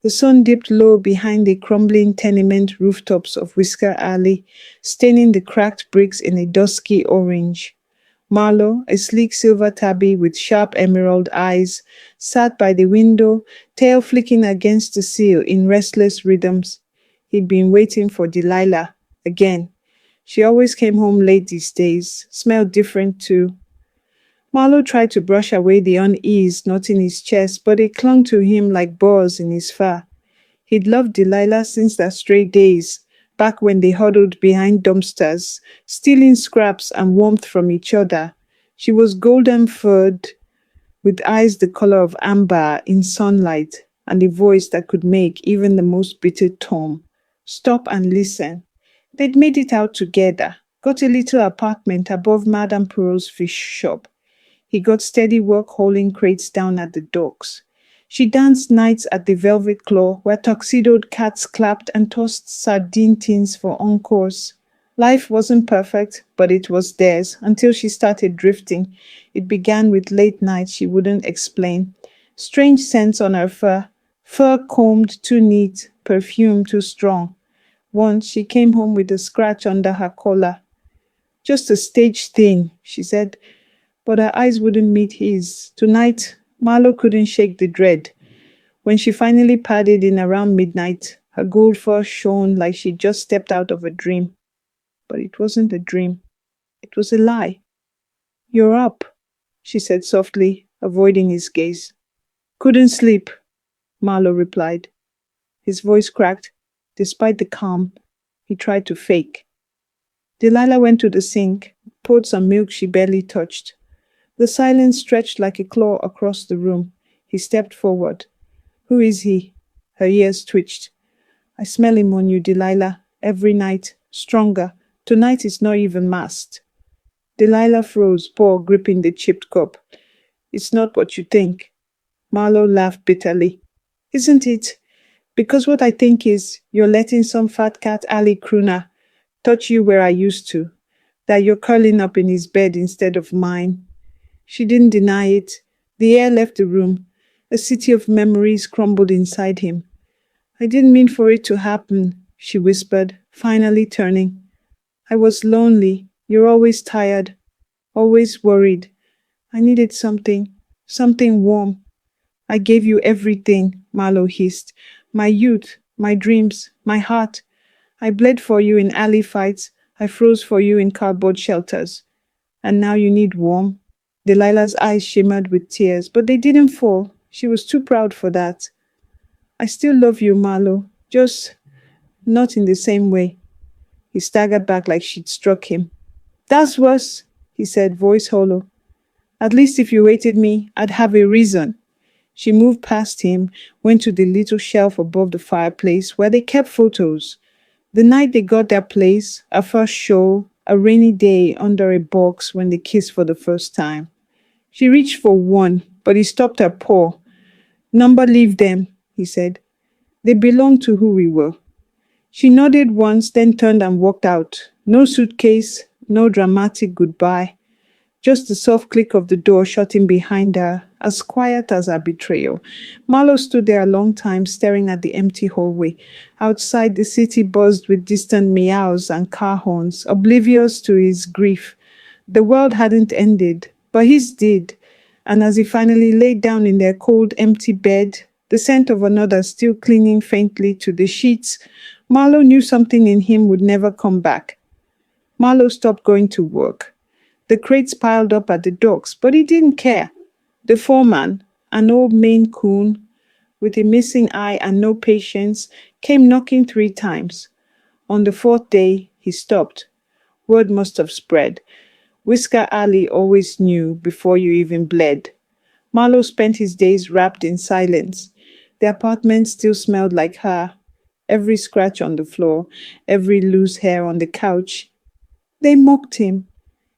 The sun dipped low behind the crumbling tenement rooftops of Whisker Alley, staining the cracked bricks in a dusky orange. Marlowe, a sleek silver tabby with sharp emerald eyes, sat by the window, tail flicking against the sill in restless rhythms. He'd been waiting for Delilah again. She always came home late these days, smelled different too. Marlowe tried to brush away the unease not in his chest, but it clung to him like burrs in his fur. He'd loved Delilah since their stray days, back when they huddled behind dumpsters, stealing scraps and warmth from each other. She was golden-furred, with eyes the color of amber in sunlight, and a voice that could make even the most bitter Tom stop and listen. They'd made it out together, got a little apartment above Madame Pearl's fish shop. He got steady work hauling crates down at the docks. She danced nights at the Velvet Claw, where tuxedoed cats clapped and tossed sardine tins for encores. Life wasn't perfect, but it was theirs, until she started drifting. It began with late nights she wouldn't explain. Strange scents on her fur combed too neat, perfume too strong. Once she came home with a scratch under her collar. "Just a stage thing," she said, but her eyes wouldn't meet his. Tonight, Marlowe couldn't shake the dread. When she finally padded in around midnight, her gold fur shone like she'd just stepped out of a dream. But it wasn't a dream. It was a lie. "You're up," she said softly, avoiding his gaze. "Couldn't sleep," Marlowe replied. His voice cracked. Despite the calm, he tried to fake. Delilah went to the sink, poured some milk she barely touched. The silence stretched like a claw across the room. He stepped forward. "Who is he?" Her ears twitched. "I smell him on you, Delilah, every night, stronger. Tonight is not even masked." Delilah froze, paw gripping the chipped cup. "It's not what you think." Marlowe laughed bitterly. "Isn't it? Because what I think is, you're letting some fat cat alley crooner touch you where I used to. That you're curling up in his bed instead of mine." She didn't deny it. The air left the room. A city of memories crumbled inside him. "I didn't mean for it to happen," she whispered, finally turning. "I was lonely. You're always tired, always worried. I needed something warm." "I gave you everything," Marlowe hissed. "My youth, my dreams, my heart. I bled for you in alley fights. I froze for you in cardboard shelters. And now you need warm?" Delilah's eyes shimmered with tears, but they didn't fall. She was too proud for that. "I still love you, Marlowe, just not in the same way." He staggered back like she'd struck him. "That's worse," he said, voice hollow. "At least if you hated me, I'd have a reason." She moved past him, went to the little shelf above the fireplace where they kept photos. The night they got their place, a first show, a rainy day under a box when they kissed for the first time. She reached for one, but he stopped her paw. "Number, leave them," he said. "They belong to who we were." She nodded once, then turned and walked out. No suitcase, no dramatic goodbye. Just the soft click of the door shutting behind her, as quiet as her betrayal. Marlowe stood there a long time, staring at the empty hallway. Outside, the city buzzed with distant meows and car horns, oblivious to his grief. The world hadn't ended, but his did. And as he finally lay down in their cold, empty bed, the scent of another still clinging faintly to the sheets, Marlowe knew something in him would never come back. Marlowe stopped going to work. The crates piled up at the docks, but he didn't care. The foreman, an old Maine coon with a missing eye and no patience, came knocking 3 times. On the 4th day, he stopped. Word must have spread. Whisker Alley always knew before you even bled. Marlowe spent his days wrapped in silence. The apartment still smelled like her. Every scratch on the floor, every loose hair on the couch. They mocked him.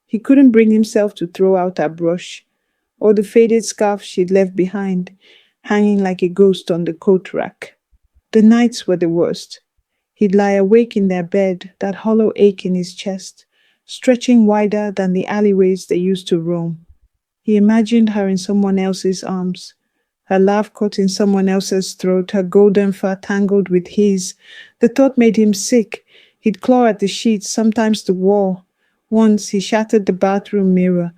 He couldn't bring himself to throw out her brush, or the faded scarf she'd left behind, hanging like a ghost on the coat rack. The nights were the worst. He'd lie awake in their bed, that hollow ache in his chest, stretching wider than the alleyways they used to roam. He imagined her in someone else's arms, Her laugh caught in someone else's throat, her golden fur tangled with his. The thought made him sick. He'd claw at the sheets, sometimes the wall. Once he shattered the bathroom mirror.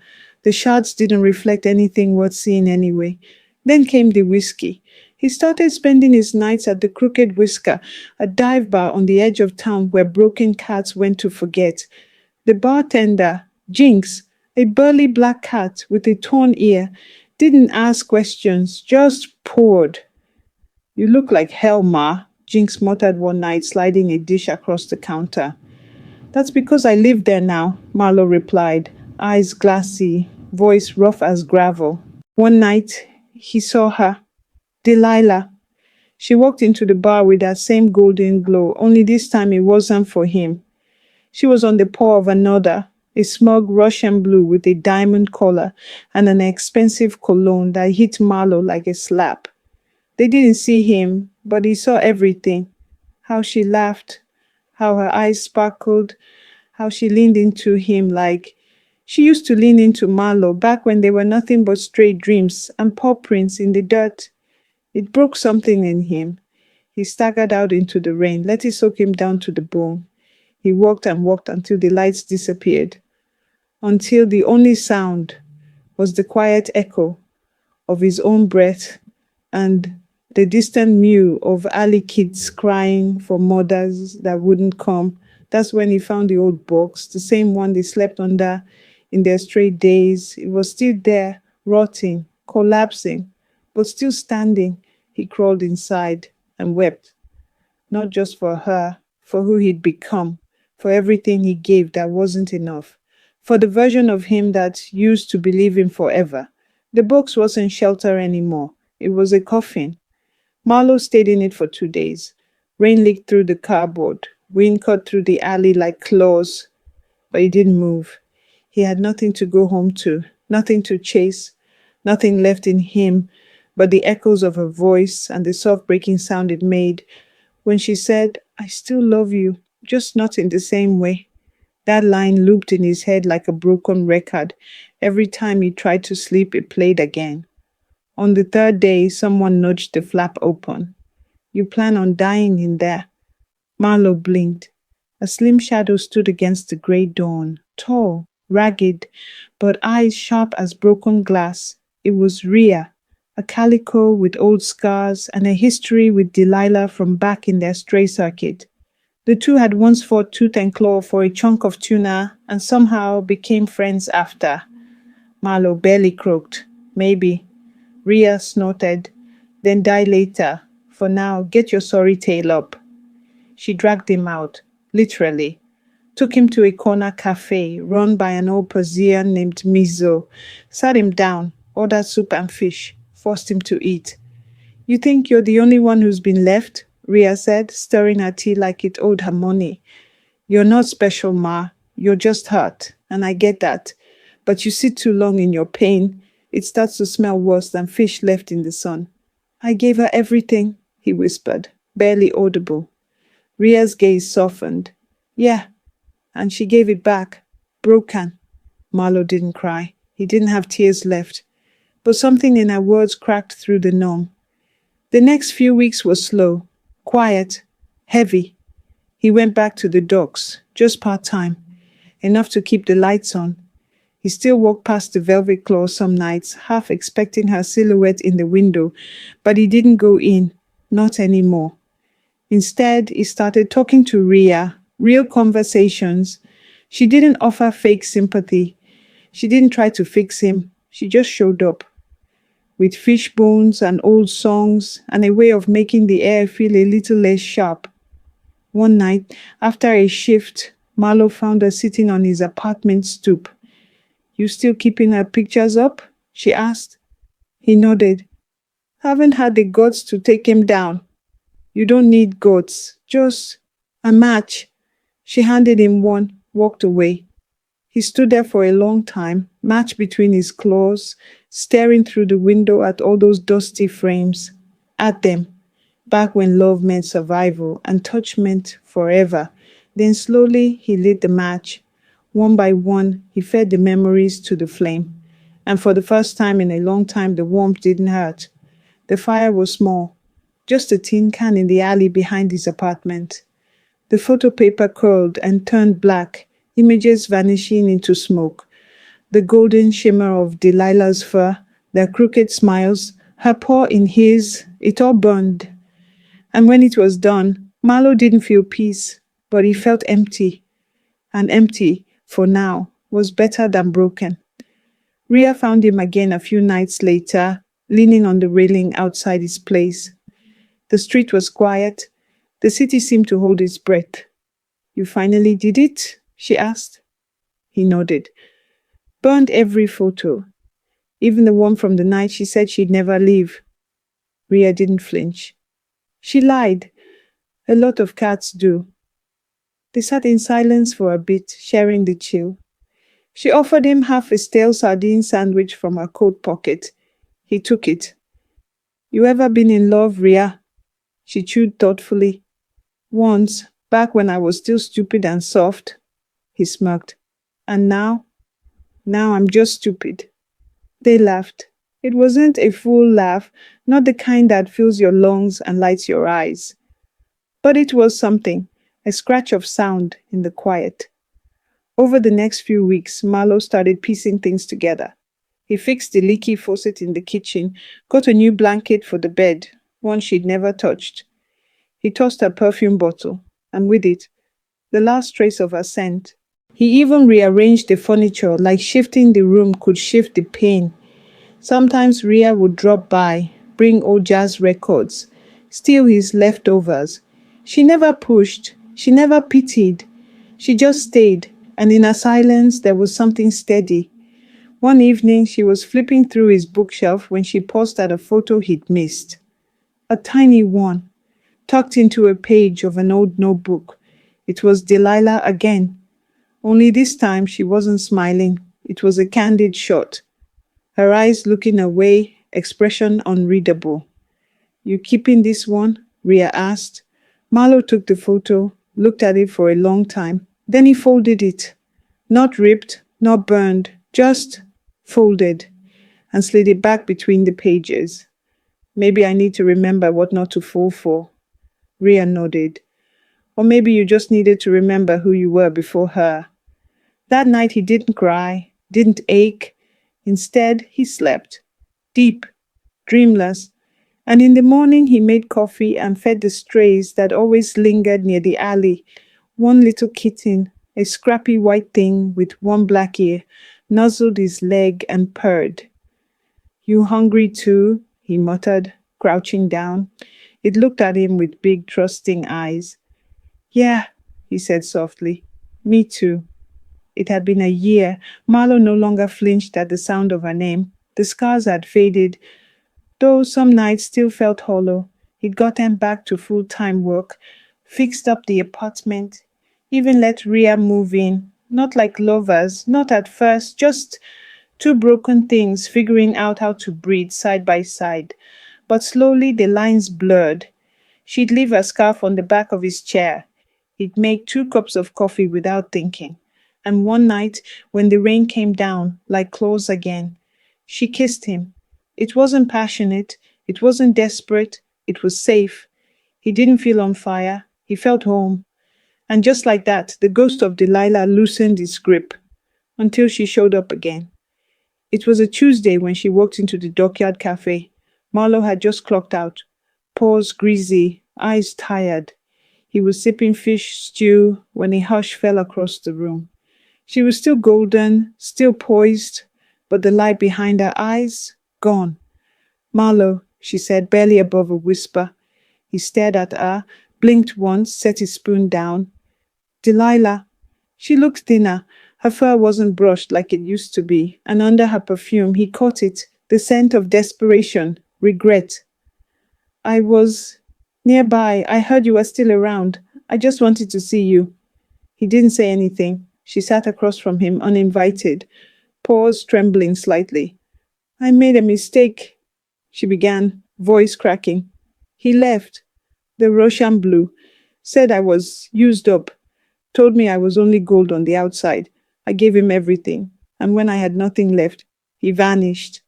The shards didn't reflect anything worth seeing anyway. Then came the whiskey. He started spending his nights at the Crooked Whisker, a dive bar on the edge of town where broken cats went to forget. The bartender, Jinx, a burly black cat with a torn ear, didn't ask questions, just poured. "You look like hell, Ma," Jinx muttered one night, sliding a dish across the counter. "That's because I live there now," Marlowe replied, eyes glassy, voice rough as gravel. One night, he saw her. Delilah. She walked into the bar with that same golden glow, only this time it wasn't for him. She was on the paw of another, a smug Russian blue with a diamond collar and an expensive cologne that hit Marlowe like a slap. They didn't see him, but he saw everything. How she laughed, how her eyes sparkled, how she leaned into him like she used to lean into Marlowe back when they were nothing but stray dreams and paw prints in the dirt. It broke something in him. He staggered out into the rain, let it soak him down to the bone. He walked and walked until the lights disappeared, until the only sound was the quiet echo of his own breath and the distant mew of alley kids crying for mothers that wouldn't come. That's when he found the old box, the same one they slept under in their stray days. It was still there, rotting, collapsing, but still standing. He crawled inside and wept, not just for her, for who he'd become, for everything he gave that wasn't enough, for the version of him that used to believe him forever. The box wasn't shelter anymore. It was a coffin. Marlowe stayed in it for 2 days. Rain leaked through the cardboard. Wind cut through the alley like claws. But he didn't move. He had nothing to go home to, nothing to chase, nothing left in him but the echoes of her voice and the soft breaking sound it made when she said, "I still love you, just not in the same way." That line looped in his head like a broken record. Every time he tried to sleep, it played again. On the third day, someone nudged the flap open. "You plan on dying in there?" Marlowe blinked. A slim shadow stood against the grey dawn, tall, ragged, but eyes sharp as broken glass. It was Rhea, a calico with old scars and a history with Delilah from back in their stray circuit. The two had once fought tooth and claw for a chunk of tuna and somehow became friends after. Marlowe barely croaked. "Maybe." Rhea snorted. "Then die later. For now, get your sorry tail up." She dragged him out, literally. Took him to a corner cafe run by an old Persian named Mizo. Sat him down, ordered soup and fish, forced him to eat. "You think you're the only one who's been left?" Rhea said, stirring her tea like it owed her money. "You're not special, Ma. You're just hurt, and I get that. But you sit too long in your pain. It starts to smell worse than fish left in the sun." "I gave her everything," he whispered, barely audible. Rhea's gaze softened. "Yeah, and she gave it back, broken." Marlowe didn't cry. He didn't have tears left. But something in her words cracked through the numb. The next few weeks were slow, quiet, heavy. He went back to the docks, just part-time, enough to keep the lights on. He still walked past the velvet claw some nights, half expecting her silhouette in the window, but he didn't go in, not anymore. Instead, he started talking to Rhea, real conversations. She didn't offer fake sympathy. She didn't try to fix him. She just showed up. With fish bones and old songs and a way of making the air feel a little less sharp. One night, after a shift, Marlowe found her sitting on his apartment stoop. "You still keeping her pictures up?" she asked. He nodded. "Haven't had the guts to take him down." "You don't need guts, just a match." She handed him one, walked away. He stood there for a long time, match between his claws, staring through the window at all those dusty frames. At them, back when love meant survival and touch meant forever. Then slowly he lit the match. One by one, he fed the memories to the flame. And for the first time in a long time, the warmth didn't hurt. The fire was small, just a tin can in the alley behind his apartment. The photo paper curled and turned black, images vanishing into smoke. The golden shimmer of Delilah's fur, their crooked smiles, her paw in his, it all burned. And when it was done, Marlowe didn't feel peace, but he felt empty. And empty, for now, was better than broken. Rhea found him again a few nights later, leaning on the railing outside his place. The street was quiet. The city seemed to hold its breath. "You finally did it?" she asked. He nodded. "Burned every photo, even the one from the night she said she'd never leave." Rhea didn't flinch. She lied. A lot of cats do. They sat in silence for a bit, sharing the chill. She offered him half a stale sardine sandwich from her coat pocket. He took it. "You ever been in love, Rhea?" She chewed thoughtfully. "Once, back when I was still stupid and soft." He smirked. "And now?" "Now I'm just stupid." They laughed. It wasn't a full laugh, not the kind that fills your lungs and lights your eyes. But it was something, a scratch of sound in the quiet. Over the next few weeks, Marlowe started piecing things together. He fixed the leaky faucet in the kitchen, got a new blanket for the bed, one she'd never touched. He tossed her perfume bottle, and with it, the last trace of her scent. He even rearranged the furniture, like shifting the room could shift the pain. Sometimes Rhea would drop by, bring old jazz records, steal his leftovers. She never pushed, she never pitied. She just stayed, and in her silence there was something steady. One evening she was flipping through his bookshelf when she paused at a photo he'd missed. A tiny one, tucked into a page of an old notebook. It was Delilah again. Only this time she wasn't smiling. It was a candid shot. Her eyes looking away, expression unreadable. "You keeping this one?" Rhea asked. Marlowe took the photo, looked at it for a long time. Then he folded it. Not ripped, not burned, just folded, and slid it back between the pages. "Maybe I need to remember what not to fall for." Rhea nodded. "Or maybe you just needed to remember who you were before her." That night he didn't cry, didn't ache. Instead, he slept. Deep, dreamless. And in the morning he made coffee and fed the strays that always lingered near the alley. One little kitten, a scrappy white thing with one black ear, nuzzled his leg and purred. "You hungry too?" he muttered, crouching down. It looked at him with big, trusting eyes. "Yeah," he said softly. "Me too." It had been a year. Marlowe no longer flinched at the sound of her name. The scars had faded, though some nights still felt hollow. He'd gotten back to full-time work, fixed up the apartment, even let Rhea move in. Not like lovers, not at first, just two broken things figuring out how to breathe side by side. But slowly the lines blurred. She'd leave her scarf on the back of his chair. He'd make 2 cups of coffee without thinking. And one night, when the rain came down, like claws again, she kissed him. It wasn't passionate, it wasn't desperate, it was safe. He didn't feel on fire, he felt home. And just like that, the ghost of Delilah loosened its grip, until she showed up again. It was a Tuesday when she walked into the Dockyard Cafe. Marlowe had just clocked out, paws greasy, eyes tired. He was sipping fish stew when a hush fell across the room. She was still golden, still poised, but the light behind her eyes, gone. "Marlowe," she said, barely above a whisper. He stared at her, blinked once, set his spoon down. "Delilah." She looked thinner. Her fur wasn't brushed like it used to be, and under her perfume he caught it, the scent of desperation, regret. "I was nearby. I heard you were still around. I just wanted to see you." He didn't say anything. She sat across from him, uninvited, paws trembling slightly. "I made a mistake," she began, voice cracking. "He left. The Russian blue. Said I was used up. Told me I was only gold on the outside. I gave him everything. And when I had nothing left, he vanished."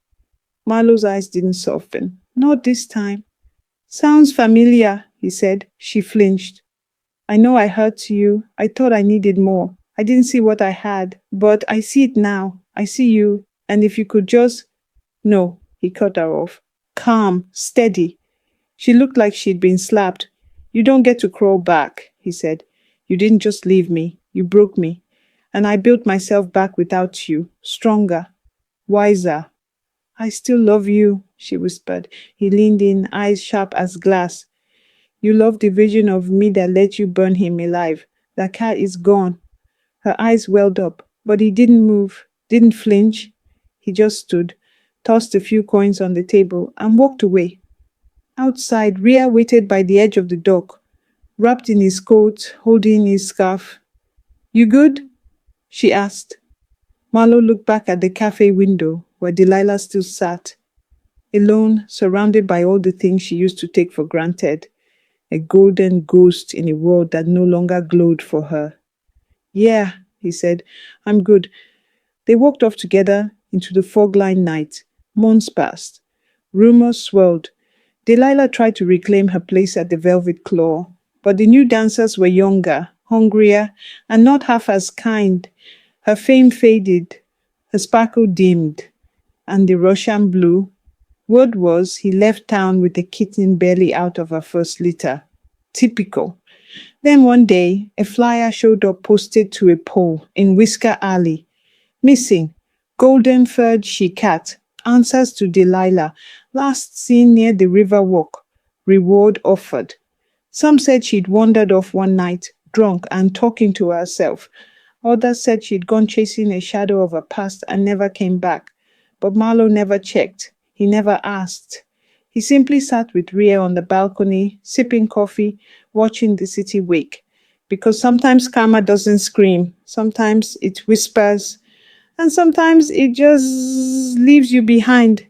Marlowe's eyes didn't soften. Not this time. Sounds familiar, he said. She flinched. I know I hurt you. I thought I needed more. I didn't see what I had, but I see it now. I see you. And if you could just... No, he cut her off. Calm, steady. She looked like she'd been slapped. You don't get to crawl back, he said. You didn't just leave me. You broke me. And I built myself back without you. Stronger. Wiser. I still love you, she whispered. He leaned in, eyes sharp as glass. You love the vision of me that let you burn him alive. That cat is gone. Her eyes welled up, but he didn't move, didn't flinch. He just stood, tossed a few coins on the table, and walked away. Outside, Rhea waited by the edge of the dock, wrapped in his coat, holding his scarf. You good? She asked. Marlowe looked back at the cafe window, where Delilah still sat, alone, surrounded by all the things she used to take for granted, a golden ghost in a world that no longer glowed for her. Yeah, he said, I'm good. They walked off together into the fog-lined night. Months passed. Rumors swirled. Delilah tried to reclaim her place at the Velvet Claw, but the new dancers were younger, hungrier, and not half as kind. Her fame faded, her sparkle dimmed, and the Russian blue. Word was he left town with the kitten barely out of her first litter. Typical. Then one day, a flyer showed up posted to a pole in Whisker Alley. Missing. Golden-furred she-cat. Answers to Delilah. Last seen near the river walk. Reward offered. Some said she'd wandered off one night, drunk and talking to herself. Others said she'd gone chasing a shadow of her past and never came back. But Marlowe never checked. He never asked. He simply sat with Rhea on the balcony, sipping coffee, watching the city wake. Because sometimes karma doesn't scream. Sometimes it whispers. And sometimes it just leaves you behind.